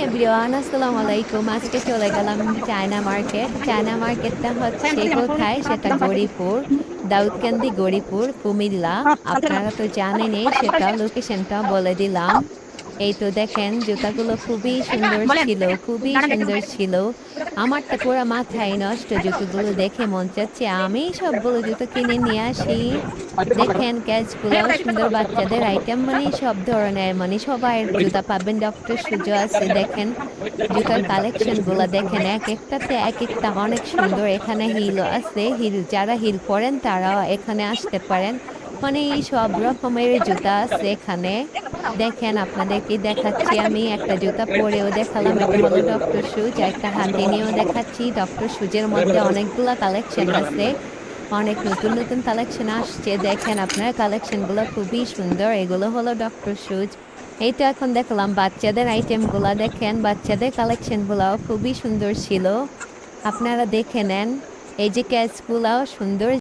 Everyone আসসালামু আলাইকুম। আজকে চলে গেলাম চায়না মার্কেট। চায়না মার্কেটটা হচ্ছে কোথায়? সেটা গৌরীপুর, দাউদকান্দি, গৌরীপুর, কুমিল্লা। আপনারা তো জানেনই, সেটা লোকেশনটা বলে দিলাম। এই তো দেখেন, জুতাগুলো খুবই সুন্দর ছিল, খুবই সুন্দর ছিল। আমার তো পুরো মাথায় নষ্ট, জুতোগুলো দেখে মন চাচ্ছে আমি সবগুলো জুতো কিনে নিয়ে আসি। দেখেন ক্যাচগুলো সুন্দর, বাচ্চাদের আইটেম, মানে সব ধরনের, মানে সবাই জুতা পাবেন। ডক্টর সুজো আছে, দেখেন জুতার কালেকশন গুলা দেখেন, এক একটাতে এক একটা অনেক সুন্দর। এখানে হিলও আছে, হিল যারা হিল পরেন তারাও এখানে আসতে পারেন। মানে এই সব রকমের জুতা আছে এখানে। দেখেন আপনাদেরকে দেখাচ্ছি, আমি একটা জুতা পরেও দেখালাম, এটা হলো ডক্টর শুজ। একটা হাতে নিয়েও দেখাচ্ছি। ডক্টর শুজের মধ্যে অনেকগুলা কালেকশন আছে, অনেক নতুন নতুন কালেকশন আসছে। দেখেন আপনার কালেকশন গুলো খুবই সুন্দর। এগুলো হলো ডক্টর শুজ। এই তো এখন দেখলাম বাচ্চাদের আইটেম গুলা, দেখেন বাচ্চাদের কালেকশন গুলাও খুবই সুন্দর ছিল, আপনারা দেখে নেন। এই যে ক্যাচ গুলাও সুন্দর।